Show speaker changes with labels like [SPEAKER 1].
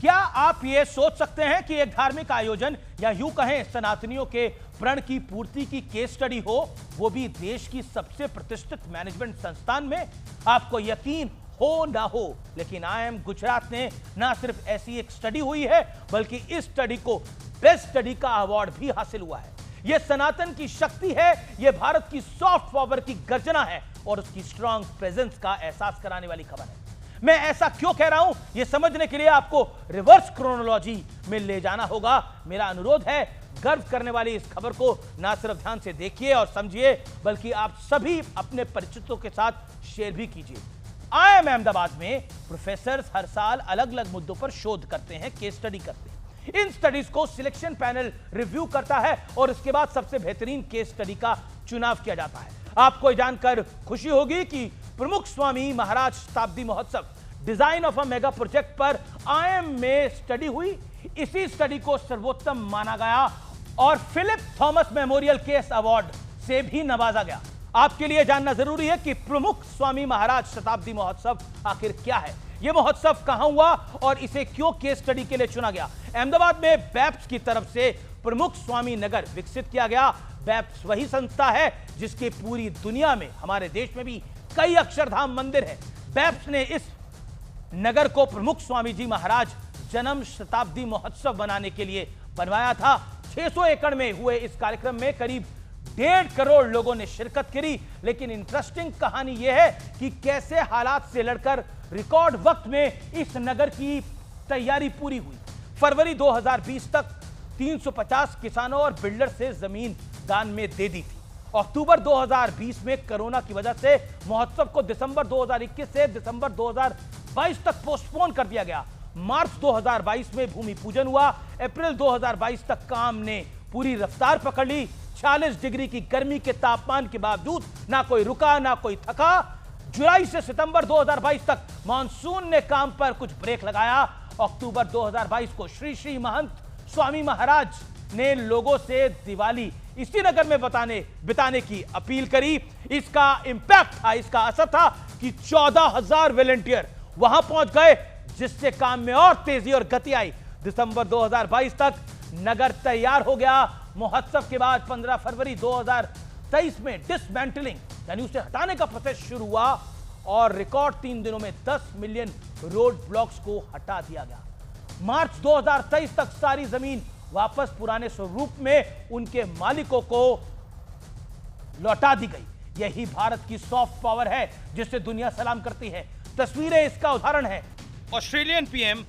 [SPEAKER 1] क्या आप ये सोच सकते हैं कि एक धार्मिक आयोजन या यूं कहें सनातनियों के प्रण की पूर्ति की केस स्टडी हो, वो भी देश की सबसे प्रतिष्ठित मैनेजमेंट संस्थान में? आपको यकीन हो ना हो, लेकिन IIM गुजरात ने ना सिर्फ ऐसी एक स्टडी हुई है, बल्कि इस स्टडी को बेस्ट स्टडी का अवार्ड भी हासिल हुआ है। यह सनातन की शक्ति है, यह भारत की सॉफ्ट पावर की गर्जना है और उसकी स्ट्रांग प्रेजेंस का एहसास कराने वाली खबर है। मैं ऐसा क्यों कह रहा हूं, यह समझने के लिए आपको रिवर्स क्रोनोलॉजी में ले जाना होगा। मेरा अनुरोध है, गर्व करने वाली इस खबर को ना सिर्फ ध्यान से देखिए और समझिए, बल्कि आप सभी अपने परिचितों के साथ शेयर भी कीजिए। IIM अहमदाबाद में प्रोफेसर हर साल अलग अलग मुद्दों पर शोध करते हैं, केस स्टडी करते हैं। इन स्टडीज को सिलेक्शन पैनल रिव्यू करता है और इसके बाद सबसे बेहतरीन केस स्टडी का चुनाव किया जाता है। आपको जानकर खुशी होगी कि प्रमुख स्वामी महाराज शताब्दी महोत्सव design of a mega project पर IIM में स्टडी हुई। इसी स्टडी को सर्वोत्तम माना गया और Philip Thomas memorial case award से भी नवाजा गया। आपके लिए जानना जरूरी है कि प्रमुख स्वामी महाराज शताब्दी महोत्सव आखिर क्या है, यह महोत्सव कहां हुआ और इसे क्यों केस स्टडी के लिए चुना गया। अहमदाबाद में बैप्स की तरफ से प्रमुख स्वामी नगर विकसित किया गया। बैप्स वही संस्था है जिसकी पूरी दुनिया में, हमारे देश में भी कई अक्षरधाम मंदिर हैं। बैप्स ने इस नगर को प्रमुख स्वामी जी महाराज जन्म शताब्दी महोत्सव बनाने के लिए बनवाया था। 600 एकड़ में हुए इस कार्यक्रम में करीब 1.5 करोड़ लोगों ने शिरकत करी। लेकिन इंटरेस्टिंग कहानी यह है कि कैसे हालात से लड़कर रिकॉर्ड वक्त में इस नगर की तैयारी पूरी हुई। फरवरी 2020 तक 350 किसानों और बिल्डर से जमीन दान में दे दी थी। अक्टूबर 2020 में कोरोना की वजह से महोत्सव को दिसंबर 2021 से दिसंबर 2022 तक पोस्टपोन कर दिया गया। मार्च 2022 में भूमि पूजन हुआ। अप्रैल 2022 तक काम ने पूरी रफ्तार पकड़ ली। 40 डिग्री की गर्मी के तापमान के बावजूद ना कोई रुका ना कोई थका। जुलाई से सितंबर 2022 तक मानसून ने काम पर कुछ ब्रेक लगाया। अक्टूबर 2022 को श्री श्री महंत स्वामी महाराज ने लोगों से दिवाली इसी नगर में बिताने की अपील करी। इसका इंपैक्ट था, इसका असर था कि 14,000 वॉलंटियर वहां पहुंच गए, जिससे काम में और तेजी और गति आई। दिसंबर 2022 तक नगर तैयार हो गया। महोत्सव के बाद 15 फरवरी 2023 में डिसमेंटलिंग यानी उसे हटाने का प्रोसेस शुरू हुआ और रिकॉर्ड 3 दिनों में 10 मिलियन रोड ब्लॉक्स को हटा दिया गया। मार्च 2023 तक सारी जमीन वापस पुराने स्वरूप में उनके मालिकों को लौटा दी गई। यही भारत की सॉफ्ट पावर है जिससे दुनिया सलाम करती है। तस्वीरें इसका उदाहरण है। Australian PM